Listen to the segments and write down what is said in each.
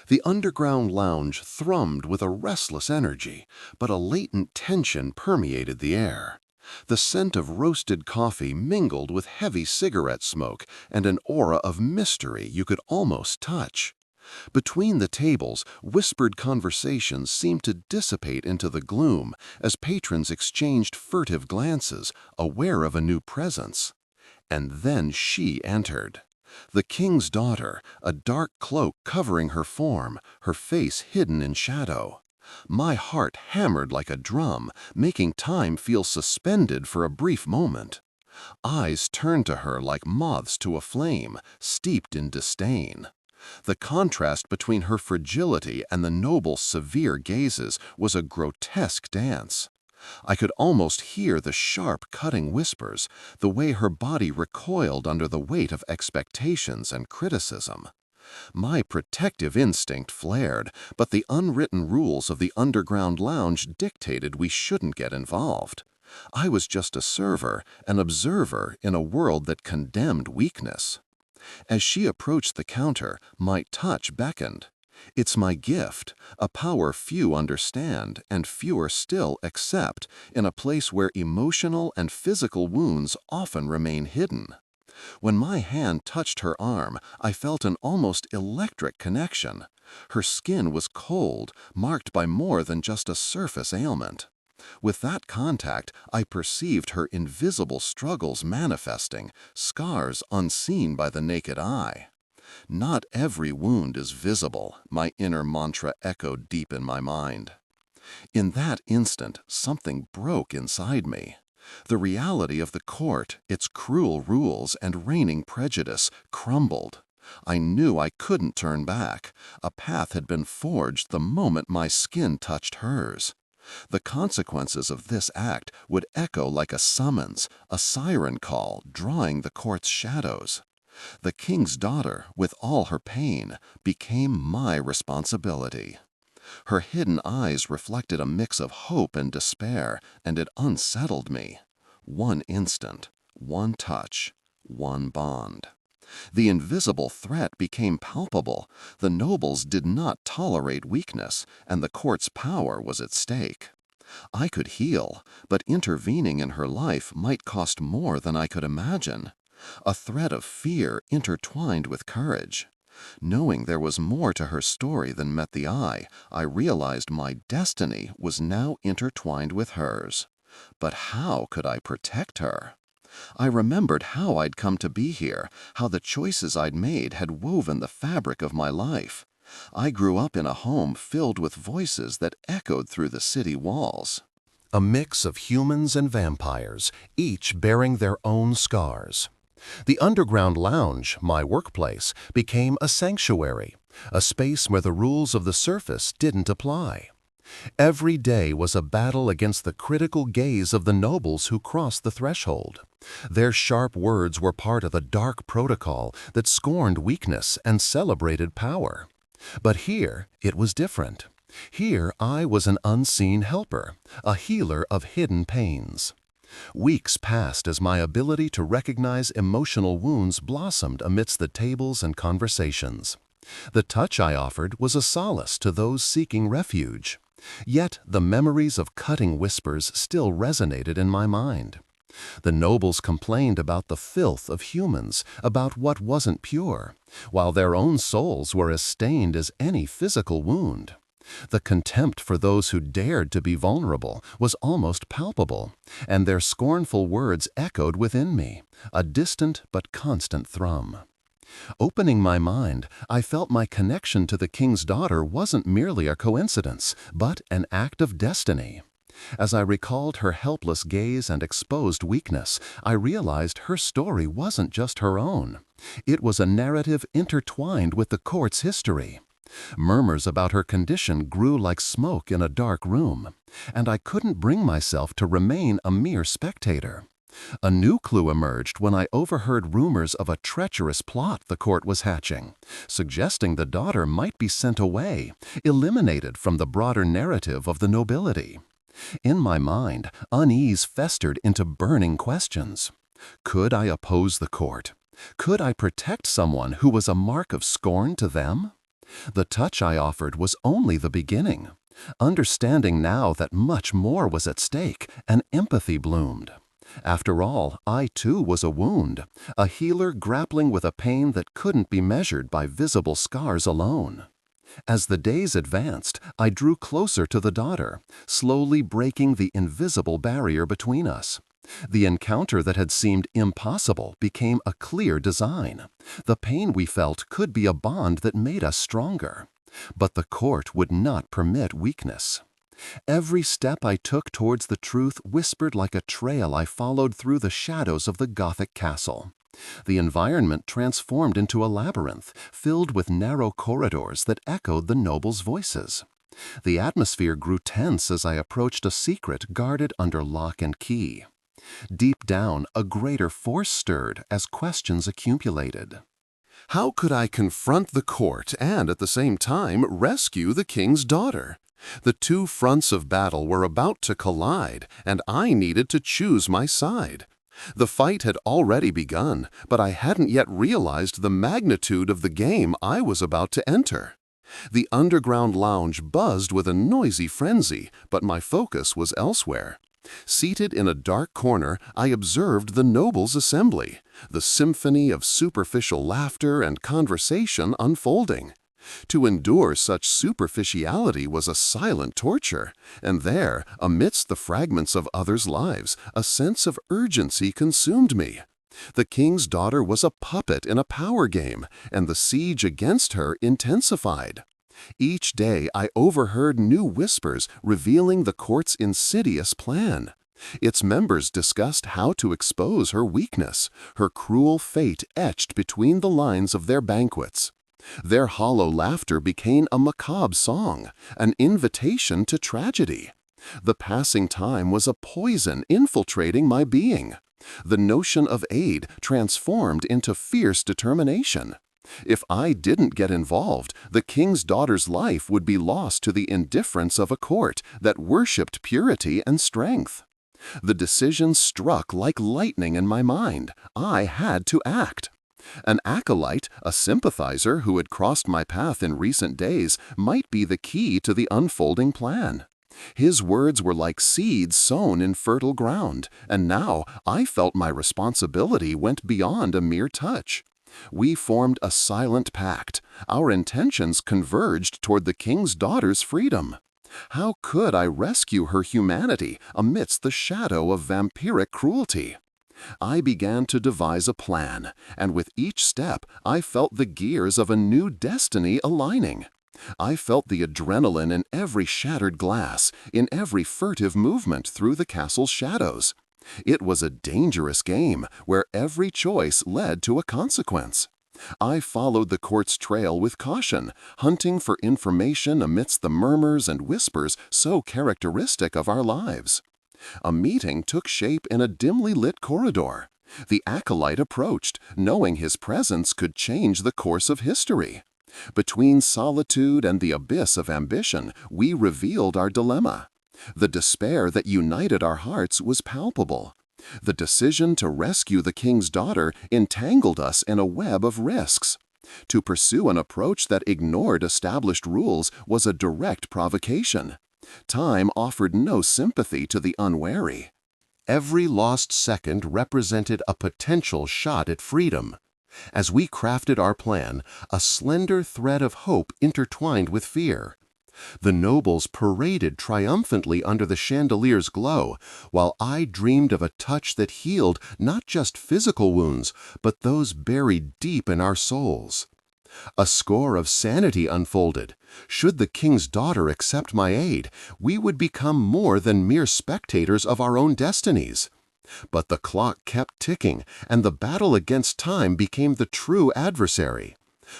The underground lounge thrummed with a restless energy, but a latent tension permeated the air. The scent of roasted coffee mingled with heavy cigarette smoke and an aura of mystery you could almost touch. Between the tables, whispered conversations seemed to dissipate into the gloom as patrons exchanged furtive glances, aware of a new presence. And then she entered. The king's daughter, a dark cloak covering her form, her face hidden in shadow. My heart hammered like a drum, making time feel suspended for a brief moment. Eyes turned to her like moths to a flame, steeped in disdain. The contrast between her fragility and the noble's severe gazes was a grotesque dance. I could almost hear the sharp, cutting whispers, the way her body recoiled under the weight of expectations and criticism. My protective instinct flared, but the unwritten rules of the underground lounge dictated we shouldn't get involved. I was just a server, an observer in a world that condemned weakness. As she approached the counter, my touch beckoned. It's my gift, a power few understand and fewer still accept in a place where emotional and physical wounds often remain hidden. When my hand touched her arm, I felt an almost electric connection. Her skin was cold, marked by more than just a surface ailment. With that contact, I perceived her invisible struggles manifesting, scars unseen by the naked eye. Not every wound is visible, my inner mantra echoed deep in my mind. In that instant, something broke inside me. The reality of the court, its cruel rules and reigning prejudice, crumbled. I knew I couldn't turn back. A path had been forged the moment my skin touched hers. The consequences of this act would echo like a summons, a siren call drawing the court's shadows. The king's daughter, with all her pain, became my responsibility. Her hidden eyes reflected a mix of hope and despair, and it unsettled me. One instant, one touch, one bond. The invisible threat became palpable. The nobles did not tolerate weakness, and the court's power was at stake. I could heal, but intervening in her life might cost more than I could imagine. A thread of fear intertwined with courage. Knowing there was more to her story than met the eye, I realized my destiny was now intertwined with hers. But how could I protect her? I remembered how I'd come to be here, how the choices I'd made had woven the fabric of my life. I grew up in a home filled with voices that echoed through the city walls. A mix of humans and vampires, each bearing their own scars. The underground lounge, my workplace, became a sanctuary, a space where the rules of the surface didn't apply. Every day was a battle against the critical gaze of the nobles who crossed the threshold. Their sharp words were part of a dark protocol that scorned weakness and celebrated power. But here, it was different. Here I was an unseen helper, a healer of hidden pains. Weeks passed as my ability to recognize emotional wounds blossomed amidst the tables and conversations. The touch I offered was a solace to those seeking refuge. Yet the memories of cutting whispers still resonated in my mind. The nobles complained about the filth of humans, about what wasn't pure, while their own souls were as stained as any physical wound. The contempt for those who dared to be vulnerable was almost palpable, and their scornful words echoed within me, a distant but constant thrum. Opening my mind, I felt my connection to the king's daughter wasn't merely a coincidence, but an act of destiny. As I recalled her helpless gaze and exposed weakness, I realized her story wasn't just her own. It was a narrative intertwined with the court's history. Murmurs about her condition grew like smoke in a dark room, and I couldn't bring myself to remain a mere spectator. A new clue emerged when I overheard rumors of a treacherous plot the court was hatching, suggesting the daughter might be sent away, eliminated from the broader narrative of the nobility. In my mind, unease festered into burning questions. Could I oppose the court? Could I protect someone who was a mark of scorn to them? The touch I offered was only the beginning. Understanding now that much more was at stake, an empathy bloomed. After all, I too was a wound, a healer grappling with a pain that couldn't be measured by visible scars alone. As the days advanced, I drew closer to the daughter, slowly breaking the invisible barrier between us. The encounter that had seemed impossible became a clear design. The pain we felt could be a bond that made us stronger. But the court would not permit weakness. Every step I took towards the truth whispered like a trail I followed through the shadows of the Gothic castle. The environment transformed into a labyrinth, filled with narrow corridors that echoed the nobles' voices. The atmosphere grew tense as I approached a secret guarded under lock and key. Deep down, a greater force stirred as questions accumulated. How could I confront the court and, at the same time, rescue the king's daughter? The two fronts of battle were about to collide, and I needed to choose my side. The fight had already begun, but I hadn't yet realized the magnitude of the game I was about to enter. The underground lounge buzzed with a noisy frenzy, but my focus was elsewhere. Seated in a dark corner, I observed the nobles' assembly, the symphony of superficial laughter and conversation unfolding. To endure such superficiality was a silent torture, and there, amidst the fragments of others' lives, a sense of urgency consumed me. The king's daughter was a puppet in a power game, and the siege against her intensified. Each day I overheard new whispers revealing the court's insidious plan. Its members discussed how to expose her weakness, her cruel fate etched between the lines of their banquets. Their hollow laughter became a macabre song, an invitation to tragedy. The passing time was a poison infiltrating my being. The notion of aid transformed into fierce determination. If I didn't get involved, the king's daughter's life would be lost to the indifference of a court that worshipped purity and strength. The decision struck like lightning in my mind. I had to act. An acolyte, a sympathizer who had crossed my path in recent days, might be the key to the unfolding plan. His words were like seeds sown in fertile ground, and now I felt my responsibility went beyond a mere touch. We formed a silent pact. Our intentions converged toward the king's daughter's freedom. How could I rescue her humanity amidst the shadow of vampiric cruelty? I began to devise a plan, and with each step I felt the gears of a new destiny aligning. I felt the adrenaline in every shattered glass, in every furtive movement through the castle's shadows. It was a dangerous game where every choice led to a consequence. I followed the court's trail with caution, hunting for information amidst the murmurs and whispers so characteristic of our lives. A meeting took shape in a dimly lit corridor. The acolyte approached, knowing his presence could change the course of history. Between solitude and the abyss of ambition, we revealed our dilemma. The despair that united our hearts was palpable. The decision to rescue the king's daughter entangled us in a web of risks. To pursue an approach that ignored established rules was a direct provocation. Time offered no sympathy to the unwary. Every lost second represented a potential shot at freedom. As we crafted our plan, a slender thread of hope intertwined with fear. The nobles paraded triumphantly under the chandelier's glow, while I dreamed of a touch that healed not just physical wounds, but those buried deep in our souls. A score of sanity unfolded. Should the king's daughter accept my aid, we would become more than mere spectators of our own destinies. But the clock kept ticking, and the battle against time became the true adversary.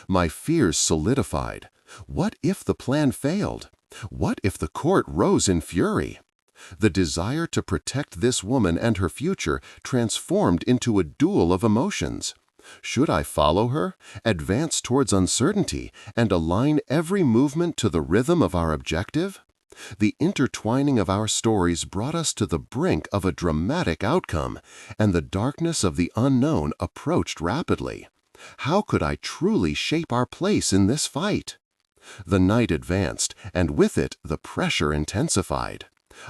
My fears solidified. What if the plan failed? What if the court rose in fury? The desire to protect this woman and her future transformed into a duel of emotions. Should I follow her, advance towards uncertainty, and align every movement to the rhythm of our objective? The intertwining of our stories brought us to the brink of a dramatic outcome, and the darkness of the unknown approached rapidly. How could I truly shape our place in this fight? The night advanced, and with it the pressure intensified.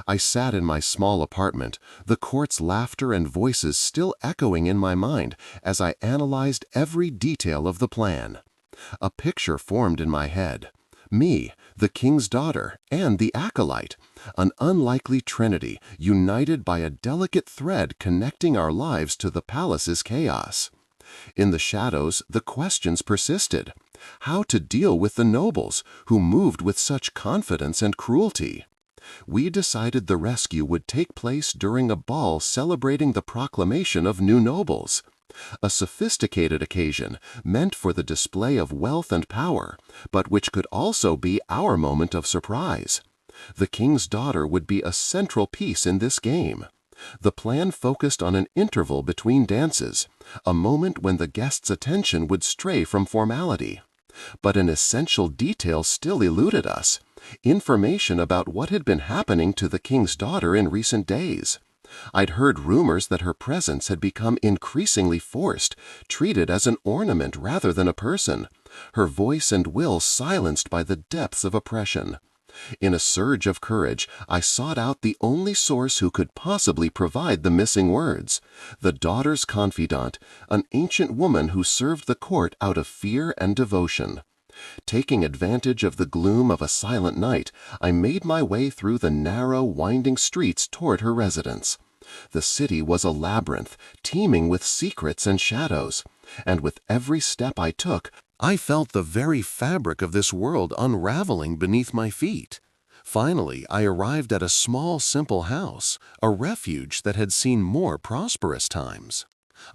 I sat in my small apartment, the court's laughter and voices still echoing in my mind as I analyzed every detail of the plan. A picture formed in my head. Me, the king's daughter, and the acolyte, an unlikely trinity united by a delicate thread connecting our lives to the palace's chaos. In the shadows, the questions persisted. How to deal with the nobles who moved with such confidence and cruelty? We decided the rescue would take place during a ball celebrating the proclamation of new nobles. A sophisticated occasion meant for the display of wealth and power, but which could also be our moment of surprise. The king's daughter would be a central piece in this game. The plan focused on an interval between dances, a moment when the guests' attention would stray from formality. But an essential detail still eluded us: information about what had been happening to the king's daughter in recent days. I'd heard rumors that her presence had become increasingly forced, treated as an ornament rather than a person, her voice and will silenced by the depths of oppression. In a surge of courage, I sought out the only source who could possibly provide the missing words: the daughter's confidant, an ancient woman who served the court out of fear and devotion. Taking advantage of the gloom of a silent night, I made my way through the narrow, winding streets toward her residence. The city was a labyrinth, teeming with secrets and shadows, and with every step I took, I felt the very fabric of this world unraveling beneath my feet. Finally, I arrived at a small, simple house, a refuge that had seen more prosperous times.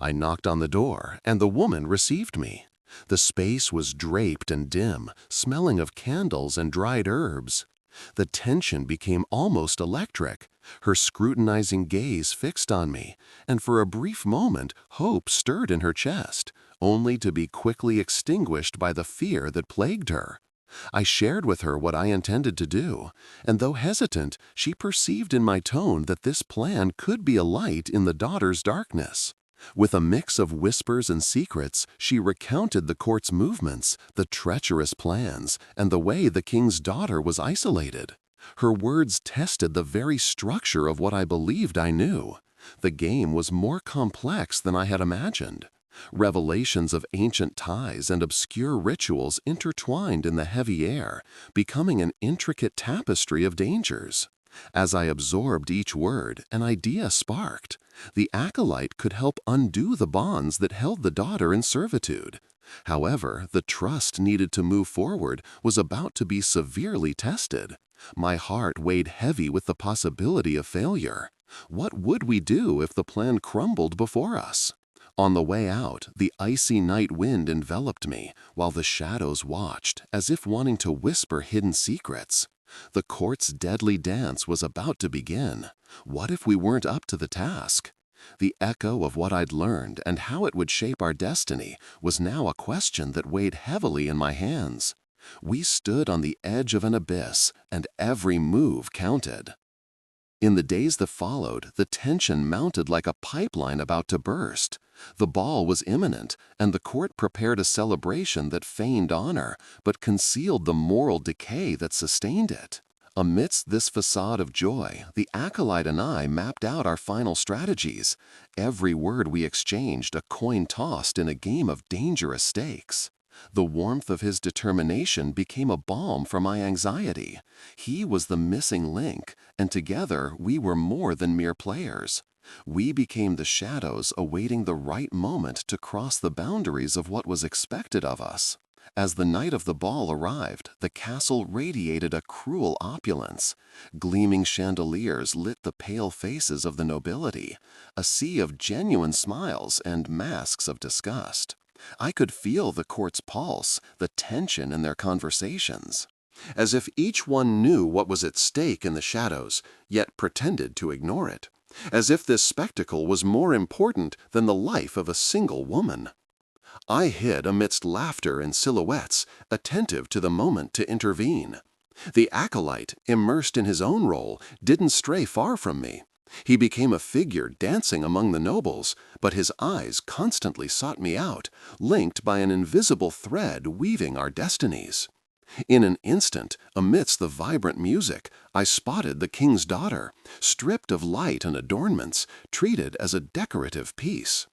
I knocked on the door, and the woman received me. The space was draped and dim, smelling of candles and dried herbs. The tension became almost electric, her scrutinizing gaze fixed on me, and for a brief moment hope stirred in her chest, only to be quickly extinguished by the fear that plagued her. I shared with her what I intended to do, and though hesitant, she perceived in my tone that this plan could be a light in the daughter's darkness. With a mix of whispers and secrets, she recounted the court's movements, the treacherous plans, and the way the king's daughter was isolated. Her words tested the very structure of what I believed I knew. The game was more complex than I had imagined. Revelations of ancient ties and obscure rituals intertwined in the heavy air, becoming an intricate tapestry of dangers. As I absorbed each word, an idea sparked. The acolyte could help undo the bonds that held the daughter in servitude. However, the trust needed to move forward was about to be severely tested. My heart weighed heavy with the possibility of failure. What would we do if the plan crumbled before us? On the way out, the icy night wind enveloped me, while the shadows watched, as if wanting to whisper hidden secrets. The court's deadly dance was about to begin. What if we weren't up to the task? The echo of what I'd learned and how it would shape our destiny was now a question that weighed heavily in my hands. We stood on the edge of an abyss, and every move counted. In the days that followed, the tension mounted like a pipeline about to burst. The ball was imminent, and the court prepared a celebration that feigned honor, but concealed the moral decay that sustained it. Amidst this facade of joy, the acolyte and I mapped out our final strategies. Every word we exchanged a coin tossed in a game of dangerous stakes. The warmth of his determination became a balm for my anxiety. He was the missing link, and together we were more than mere players. We became the shadows awaiting the right moment to cross the boundaries of what was expected of us. As the night of the ball arrived, the castle radiated a cruel opulence. Gleaming chandeliers lit the pale faces of the nobility, a sea of genuine smiles and masks of disgust. I could feel the court's pulse, the tension in their conversations. As if each one knew what was at stake in the shadows, yet pretended to ignore it. As if this spectacle was more important than the life of a single woman. I hid amidst laughter and silhouettes, attentive to the moment to intervene. The acolyte, immersed in his own role, didn't stray far from me. He became a figure dancing among the nobles, but his eyes constantly sought me out, linked by an invisible thread weaving our destinies. In an instant, amidst the vibrant music, I spotted the king's daughter, stripped of light and adornments, treated as a decorative piece.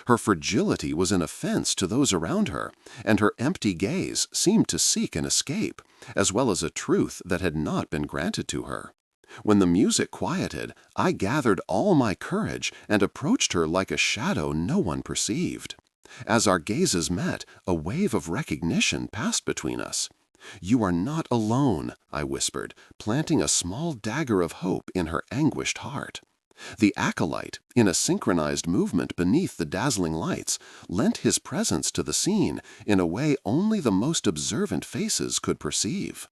Her fragility was an offense to those around her, and her empty gaze seemed to seek an escape, as well as a truth that had not been granted to her. When the music quieted, I gathered all my courage and approached her like a shadow no one perceived. As our gazes met, a wave of recognition passed between us. "You are not alone," I whispered, planting a small dagger of hope in her anguished heart. The acolyte, in a synchronized movement beneath the dazzling lights, lent his presence to the scene in a way only the most observant faces could perceive.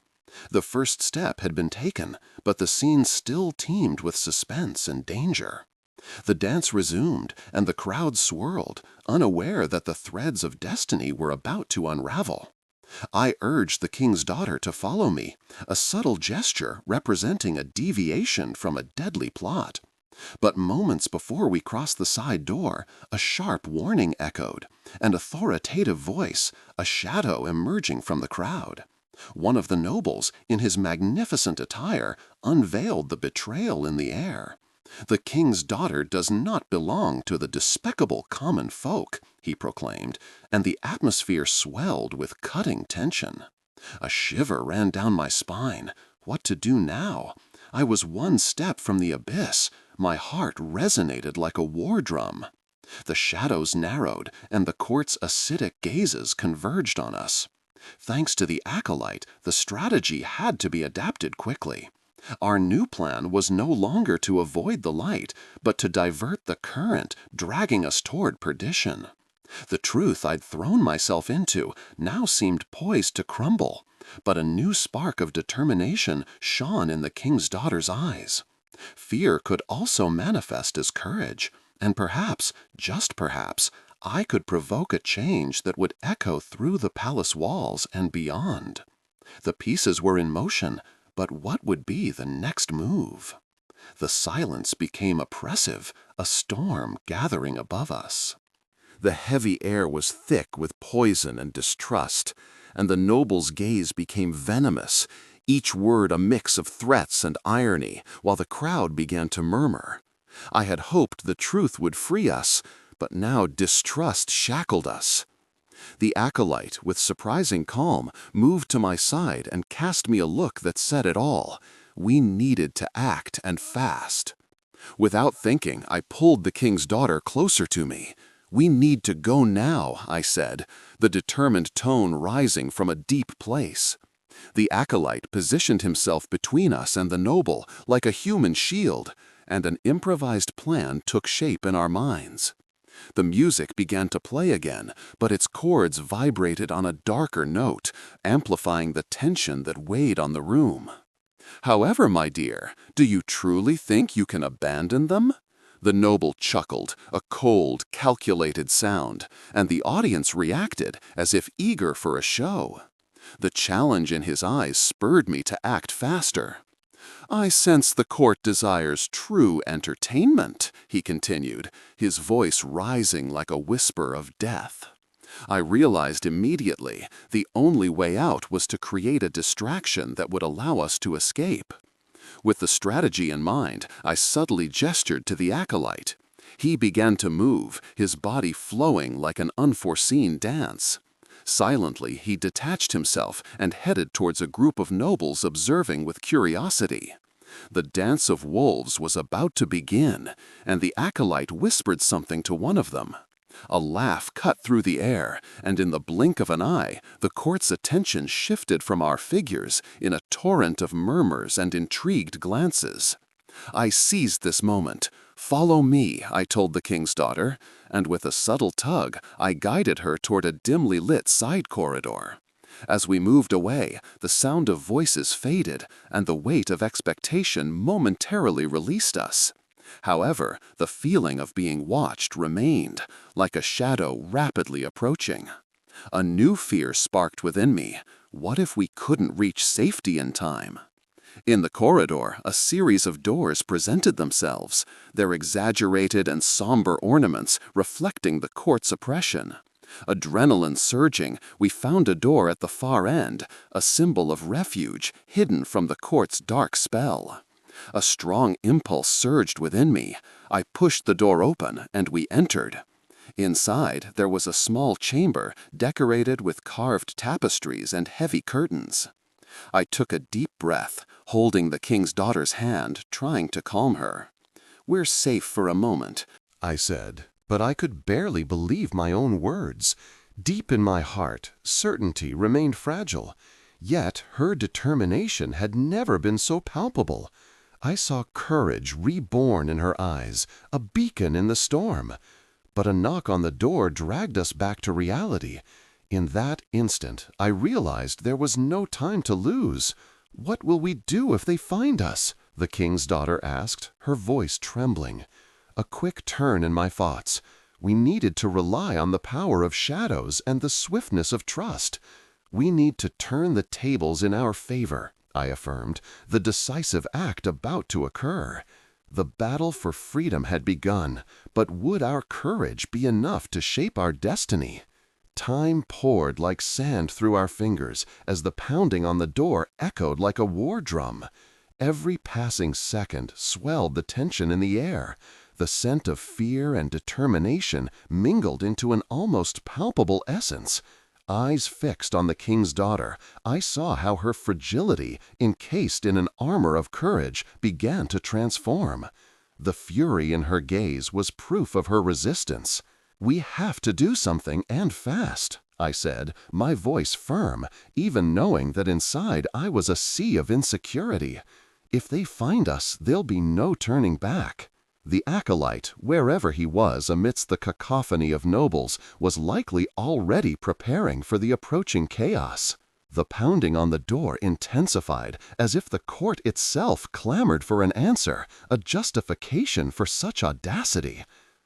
The first step had been taken, but the scene still teemed with suspense and danger. The dance resumed, and the crowd swirled, unaware that the threads of destiny were about to unravel. I urged the king's daughter to follow me, a subtle gesture representing a deviation from a deadly plot. But moments before we crossed the side door, a sharp warning echoed, an authoritative voice, a shadow emerging from the crowd. One of the nobles, in his magnificent attire, unveiled the betrayal in the air. "The king's daughter does not belong to the despicable common folk," he proclaimed, and the atmosphere swelled with cutting tension. A shiver ran down my spine. What to do now? I was one step from the abyss. My heart resonated like a war drum. The shadows narrowed, and the court's acidic gazes converged on us. Thanks to the acolyte, the strategy had to be adapted quickly. Our new plan was no longer to avoid the light, but to divert the current, dragging us toward perdition. The truth I'd thrown myself into now seemed poised to crumble, but a new spark of determination shone in the king's daughter's eyes. Fear could also manifest as courage, and perhaps, just perhaps, I could provoke a change that would echo through the palace walls and beyond. The pieces were in motion, but what would be the next move? The silence became oppressive, a storm gathering above us. The heavy air was thick with poison and distrust, and the noble's gaze became venomous, each word a mix of threats and irony, while the crowd began to murmur. I had hoped the truth would free us, but now distrust shackled us. The acolyte, with surprising calm, moved to my side and cast me a look that said it all. We needed to act, and fast. Without thinking, I pulled the king's daughter closer to me. "We need to go now," I said, the determined tone rising from a deep place. The acolyte positioned himself between us and the noble like a human shield, and an improvised plan took shape in our minds. The music began to play again, but its chords vibrated on a darker note, amplifying the tension that weighed on the room. "However, my dear, do you truly think you can abandon them?" The noble chuckled, a cold, calculated sound, and the audience reacted as if eager for a show. The challenge in his eyes spurred me to act faster. "I sense the court desires true entertainment," he continued, his voice rising like a whisper of death. I realized immediately the only way out was to create a distraction that would allow us to escape. With the strategy in mind, I subtly gestured to the acolyte. He began to move, his body flowing like an unforeseen dance. Silently, he detached himself and headed towards a group of nobles observing with curiosity. The dance of wolves was about to begin, and the acolyte whispered something to one of them. A laugh cut through the air, and in the blink of an eye, the court's attention shifted from our figures in a torrent of murmurs and intrigued glances. I seized this moment. "Follow me," I told the king's daughter, and with a subtle tug, I guided her toward a dimly lit side corridor. As we moved away, the sound of voices faded, and the weight of expectation momentarily released us. However, the feeling of being watched remained, like a shadow rapidly approaching. A new fear sparked within me. What if we couldn't reach safety in time? In the corridor, a series of doors presented themselves, their exaggerated and somber ornaments reflecting the court's oppression. Adrenaline surging, we found a door at the far end, a symbol of refuge hidden from the court's dark spell. A strong impulse surged within me. I pushed the door open, and we entered. Inside, there was a small chamber decorated with carved tapestries and heavy curtains. I took a deep breath, holding the king's daughter's hand, trying to calm her. "We're safe for a moment," I said, but I could barely believe my own words. Deep in my heart, certainty remained fragile, yet her determination had never been so palpable. I saw courage reborn in her eyes, a beacon in the storm. But a knock on the door dragged us back to reality. In that instant, I realized there was no time to lose. "What will we do if they find us?" the king's daughter asked, her voice trembling. A quick turn in my thoughts. We needed to rely on the power of shadows and the swiftness of trust. "We need to turn the tables in our favor," I affirmed, the decisive act about to occur. The battle for freedom had begun, but would our courage be enough to shape our destiny? Time poured like sand through our fingers as the pounding on the door echoed like a war drum. Every passing second swelled the tension in the air. The scent of fear and determination mingled into an almost palpable essence. Eyes fixed on the king's daughter, I saw how her fragility, encased in an armor of courage, began to transform. The fury in her gaze was proof of her resistance. "We have to do something, and fast," I said, my voice firm, even knowing that inside I was a sea of insecurity. "If they find us, there'll be no turning back." The acolyte, wherever he was amidst the cacophony of nobles, was likely already preparing for the approaching chaos. The pounding on the door intensified, as if the court itself clamored for an answer, a justification for such audacity.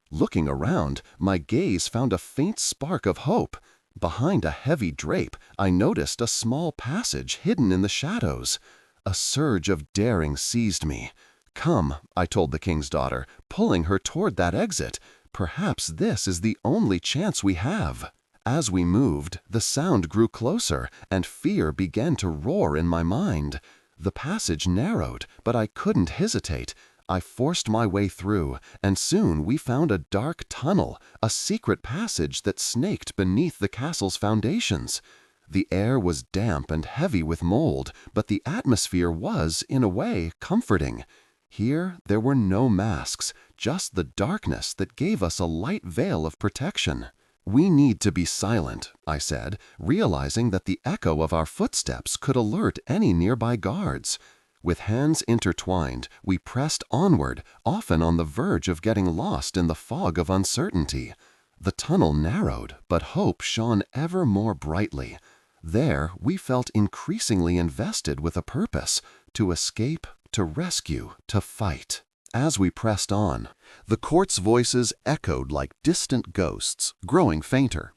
Looking around, my gaze found a faint spark of hope. Behind a heavy drape, I noticed a small passage hidden in the shadows. A surge of daring seized me. "Come," I told the king's daughter, pulling her toward that exit. "Perhaps this is the only chance we have." As we moved, the sound grew closer, and fear began to roar in my mind. The passage narrowed, but I couldn't hesitate. I forced my way through, and soon we found a dark tunnel, a secret passage that snaked beneath the castle's foundations. The air was damp and heavy with mold, but the atmosphere was, in a way, comforting. Here there were no masks, just the darkness that gave us a light veil of protection. "We need to be silent," I said, realizing that the echo of our footsteps could alert any nearby guards. With hands intertwined, we pressed onward, often on the verge of getting lost in the fog of uncertainty. The tunnel narrowed, but hope shone ever more brightly. There we felt increasingly invested with a purpose: to escape, to rescue, to fight. As we pressed on, the court's voices echoed like distant ghosts, growing fainter.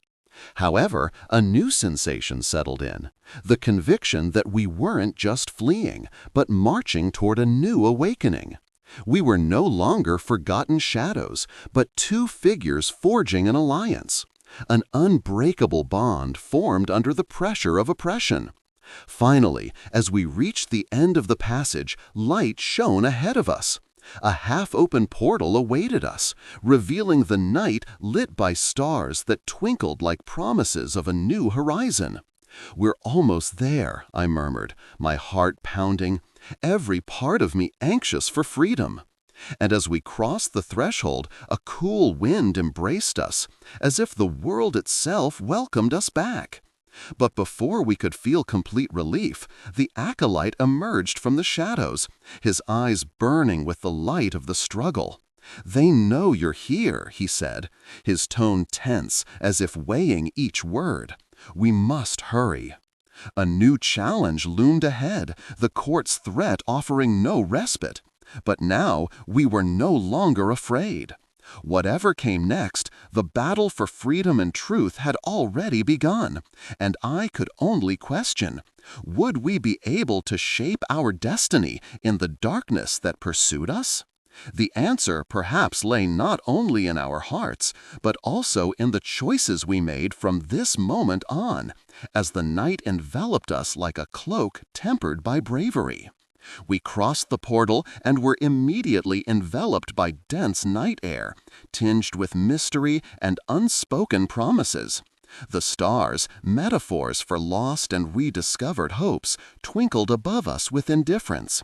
However, a new sensation settled in, the conviction that we weren't just fleeing, but marching toward a new awakening. We were no longer forgotten shadows, but two figures forging an alliance, an unbreakable bond formed under the pressure of oppression. Finally, as we reached the end of the passage, light shone ahead of us. A half-open portal awaited us, revealing the night lit by stars that twinkled like promises of a new horizon. "We're almost there," I murmured, my heart pounding, every part of me anxious for freedom. And as we crossed the threshold, a cool wind embraced us, as if the world itself welcomed us back. But before we could feel complete relief, the acolyte emerged from the shadows, his eyes burning with the light of the struggle. "They know you're here," he said, his tone tense as if weighing each word. "We must hurry." A new challenge loomed ahead, the court's threat offering no respite. But now we were no longer afraid. Whatever came next, the battle for freedom and truth had already begun, and I could only question, would we be able to shape our destiny in the darkness that pursued us? The answer perhaps lay not only in our hearts, but also in the choices we made from this moment on, as the night enveloped us like a cloak tempered by bravery. We crossed the portal and were immediately enveloped by dense night air, tinged with mystery and unspoken promises. The stars, metaphors for lost and rediscovered hopes, twinkled above us with indifference.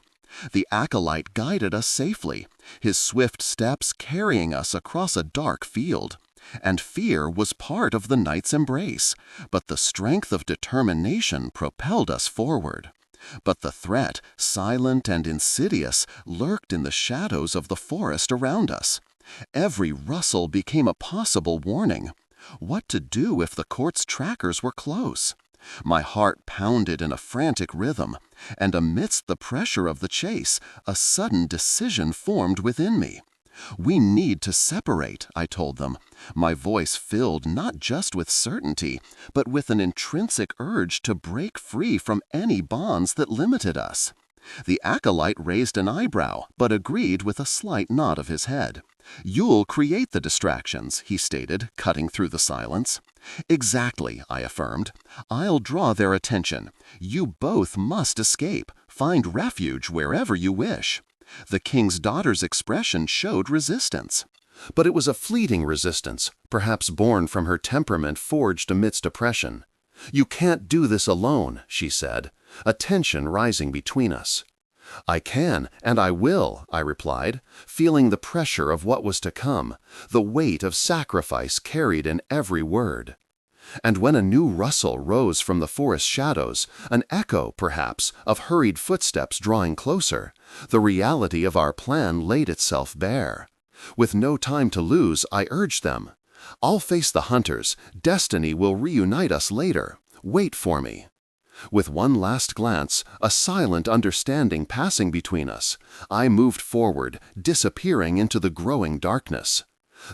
The acolyte guided us safely, his swift steps carrying us across a dark field. And fear was part of the night's embrace, but the strength of determination propelled us forward. But the threat, silent and insidious, lurked in the shadows of the forest around us. Every rustle became a possible warning. What to do if the court's trackers were close? My heart pounded in a frantic rhythm, and amidst the pressure of the chase, a sudden decision formed within me. "We need to separate," I told them, my voice filled not just with certainty, but with an intrinsic urge to break free from any bonds that limited us. The acolyte raised an eyebrow, but agreed with a slight nod of his head. "You'll create the distractions," he stated, cutting through the silence. "Exactly," I affirmed. "I'll draw their attention. You both must escape, find refuge wherever you wish." The king's daughter's expression showed resistance. But it was a fleeting resistance, perhaps born from her temperament forged amidst oppression. "You can't do this alone," she said, a tension rising between us. "I can, and I will," I replied, feeling the pressure of what was to come, the weight of sacrifice carried in every word. And when a new rustle rose from the forest shadows, an echo, perhaps, of hurried footsteps drawing closer, the reality of our plan laid itself bare. With no time to lose, I urged them. "I'll face the hunters. Destiny will reunite us later. Wait for me." With one last glance, a silent understanding passing between us, I moved forward, disappearing into the growing darkness.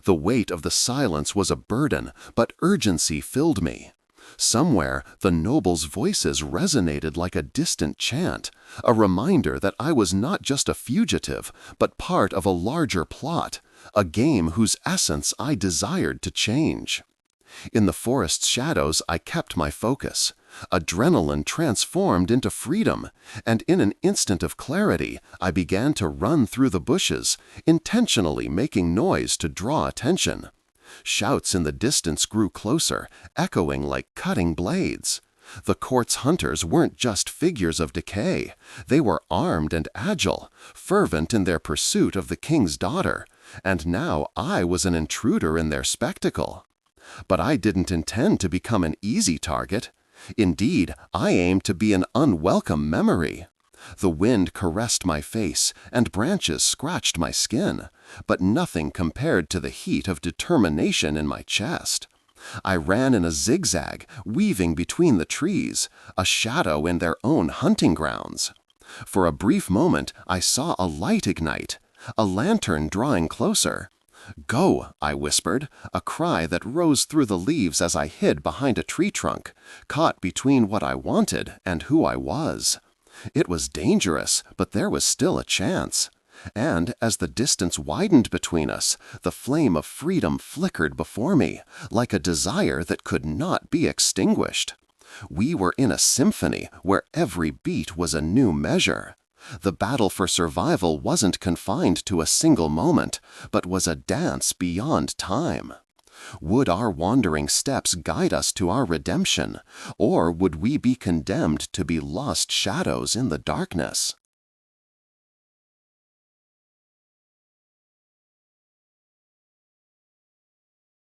The weight of the silence was a burden, but urgency filled me. Somewhere, the nobles' voices resonated like a distant chant, a reminder that I was not just a fugitive, but part of a larger plot, a game whose essence I desired to change. In the forest's shadows, I kept my focus. Adrenaline transformed into freedom, and in an instant of clarity, I began to run through the bushes, intentionally making noise to draw attention. Shouts in the distance grew closer, echoing like cutting blades. The court's hunters weren't just figures of decay. They were armed and agile, fervent in their pursuit of the king's daughter, and now I was an intruder in their spectacle. But I didn't intend to become an easy target. Indeed, I aimed to be an unwelcome memory. The wind caressed my face, and branches scratched my skin, but nothing compared to the heat of determination in my chest. I ran in a zigzag, weaving between the trees, a shadow in their own hunting grounds. For a brief moment, I saw a light ignite, a lantern drawing closer. "Go," I whispered, a cry that rose through the leaves as I hid behind a tree trunk, caught between what I wanted and who I was. It was dangerous, but there was still a chance. And as the distance widened between us, the flame of freedom flickered before me, like a desire that could not be extinguished. We were in a symphony where every beat was a new measure. The battle for survival wasn't confined to a single moment, but was a dance beyond time. Would our wandering steps guide us to our redemption, or would we be condemned to be lost shadows in the darkness?